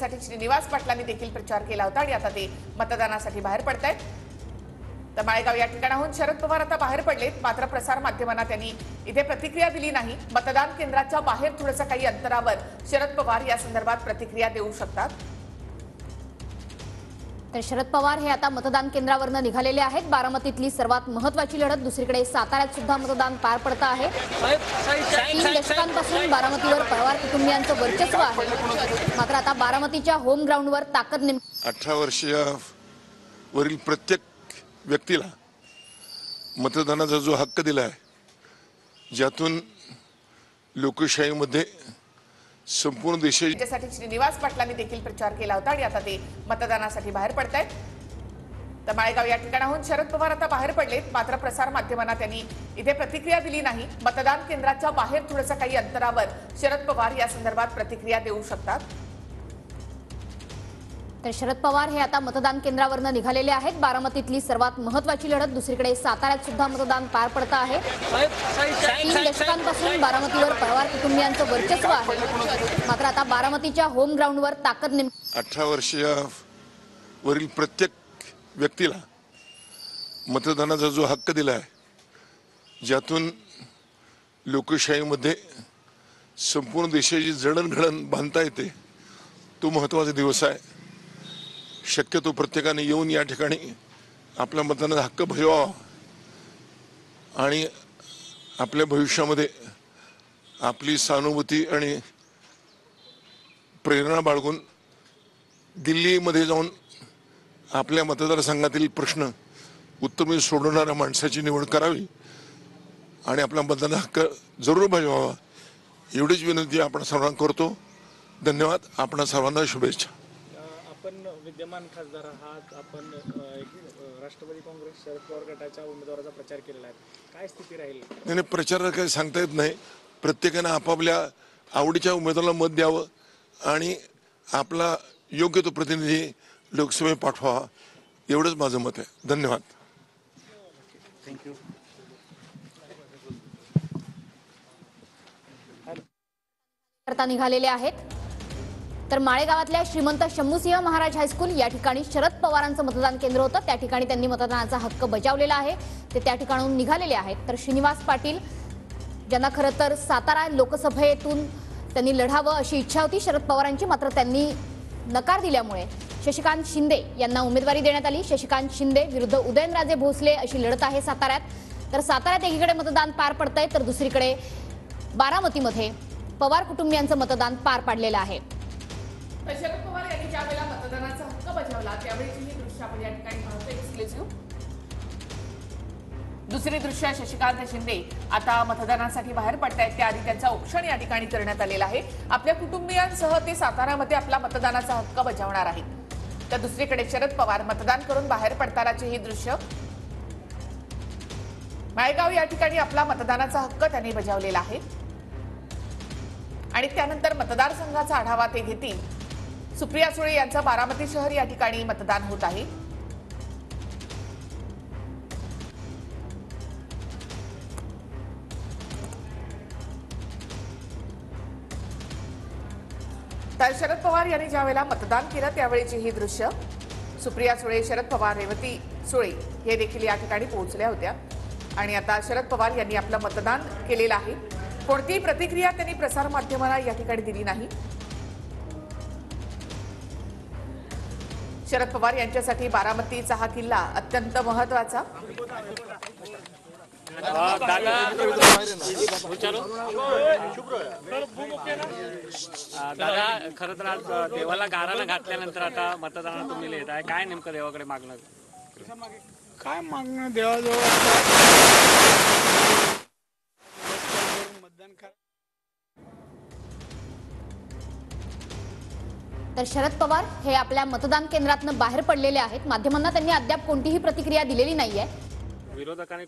यांच्यासाठी श्रीनिवास पाटलांनी देखील प्रचार केला होता आणि आता ते मतदानासाठी बाहेर पडतायत। तर माळेगाव या ठिकाणाहून शरद पवार आता बाहेर पडलेत, मात्र प्रसार माध्यमांना त्यांनी इथे प्रतिक्रिया दिली नाही। मतदान केंद्राच्या बाहेर थोडंसं काही अंतरावर शरद पवार या संदर्भात प्रतिक्रिया देऊ शकतात। तर शरद पवार हे आता मतदान केंद्रावरनं निघालेले आहेत। बारामतीतली सर्वात महत्त्वाची लढत दुसरीकडे साताऱ्यात सुद्धा मतदान पार पडतं आहे। 3 दशकांपासून बारामतीवर पवार कुटुंबियांचं वर्चस्व आहे, मात्र आता बारामतीच्या होम ग्राउंडवर ताकद 18 वर्षावरील प्रत्येक व्यक्तीला मतदानाचा जो हक्क दिला आहे, ज्यातून लोकशाहीमध्ये संपूर्ण देशासाठी श्रीनिवास पाटलांनी देखील प्रचार केला होता आणि आता ते मतदानासाठी बाहेर पडतायत। तर माळेगाव या ठिकाणाहून शरद पवार आता बाहेर पडलेत, मात्र प्रसार माध्यमांना त्यांनी इथे प्रतिक्रिया दिली नाही। मतदान केंद्राच्या बाहेर थोडंसं काही अंतरावर शरद पवार या संदर्भात प्रतिक्रिया देऊ शकतात। तर शरद पवार हे आता मतदान केंद्रावरनं निघालेले आहेत। बारामतीतली सर्वात महत्त्वाची लढत दुसरीकडे साताऱ्यात सुद्धा मतदान पार पडतं आहे। 3 दशकांपासून बारामतीवर पवार कुटुंबियांचं वर्चस्व आहे, मात्र आता बारामतीच्या होम ग्राउंडवर ताकद 18 वर्षावरील प्रत्येक व्यक्तीला मतदानाचा जो हक्क दिला आहे, ज्यातून लोकशाहीमध्ये संपूर्ण देशाची जडणघडण बांधता येते, तो महत्त्वाचा दिवस आहे। शक्यतो प्रत्येकाने येऊन या ठिकाणी आपला मतदानाचा हक्क बजावावा आणि आपल्या भविष्यामध्ये आपली सहानुभूती आणि प्रेरणा बाळगून दिल्लीमध्ये जाऊन आपल्या मतदारसंघातील प्रश्न उत्तम सोडवणाऱ्या माणसाची निवड करावी आणि आपला मतदानाचा हक्क जरूर बजावावा, एवढीच विनंती आपण सर्वांना करतो। धन्यवाद। आपण सर्वांना शुभेच्छा। आपण विद्यमान खासदार आहात, आपण राष्ट्रवादी काँग्रेस शरद पवार गटाच्या उमेदवाराचा प्रचार केलेला आहे, काय स्थिती राहील? नाही, प्रचाराला काही सांगता येत नाही। प्रत्येकाने आपापल्या आवडीच्या उमेदवाराला मत द्यावं आणि आपला योग्य तो प्रतिनिधी लोकसभेत पाठवावा, एवढंच माझं मत आहे। धन्यवाद। थँक्यू। करता निघालेले आहेत। तर माळेगावातल्या श्रीमंत शंभूसिंह महाराज हायस्कूल या ठिकाणी शरद पवारांचं मतदान केंद्र होतं, त्या ठिकाणी त्यांनी मतदानाचा हक्क बजावलेला आहे, ते त्या ठिकाणून निघालेले आहेत। तर श्रीनिवास पाटील ज्यांना खरं तर सातारा लोकसभेतून त्यांनी लढावं अशी इच्छा होती शरद पवारांची, मात्र त्यांनी नकार दिल्यामुळे शशिकांत शिंदे यांना उमेदवारी देण्यात आली। शशिकांत शिंदे विरुद्ध उदयनराजे भोसले अशी लढत आहे साताऱ्यात। तर साताऱ्यात एकीकडे मतदान पार पडतंय, तर दुसरीकडे बारामतीमध्ये पवार कुटुंबियांचं मतदान पार पाडलेलं आहे। शरद पवार यांनी ज्या वेळेला मतदानाचा हक्क बजावला त्यावेळीची ही दृश्य आपण या ठिकाणी पाहतो एक्सक्लुझिव्ह। दुसरी दृश्य शशिकांत शिंदे आता मतदानासाठी बाहेर पडतायत, त्याआधी त्यांचा औक्षण या ठिकाणी करण्यात आलेला आहे। आपल्या कुटुंबियांसह ते सातारामध्ये आपला मतदानाचा हक्क बजावणार आहेत। तर दुसरीकडे शरद पवार मतदान करून बाहेर पडतानाची ही दृश्य। माळेगाव या ठिकाणी आपला मतदानाचा हक्क त्यांनी बजावलेला आहे आणि त्यानंतर मतदारसंघाचा आढावा ते घेतील। सुप्रिया सुळे यांचं बारामती शहर या ठिकाणी मतदान होत आहे। तर शरद पवार यांनी ज्या वेळेला मतदान केलं त्यावेळीची ही दृश्य। सुप्रिया सुळे, शरद पवार, रेवती सुळे हे देखील या ठिकाणी पोहोचल्या होत्या आणि आता शरद पवार यांनी आपलं मतदान केलेलं आहे। कोणतीही प्रतिक्रिया त्यांनी प्रसार माध्यमांना या ठिकाणी दिली नाही। शरद पवार यांच्यासाठी बारामतीचा हा किल्ला अत्यंत महत्त्वाचा। दादा, खरं तर आज देवाला गारानं घातल्यानंतर आता मतदानाला तुम्ही येत आहे, काय नेमकं देवाकडे मागणं? काय मागणं देवाजवळ मतदान करा। तर शरद पवार हे आपल्या मतदान केंद्रातून बाहेर पडलेले आहेत। माध्यमांना त्यांनी अद्याप कोणतीही प्रतिक्रिया दिलेली नाहीये। विरोधकांनी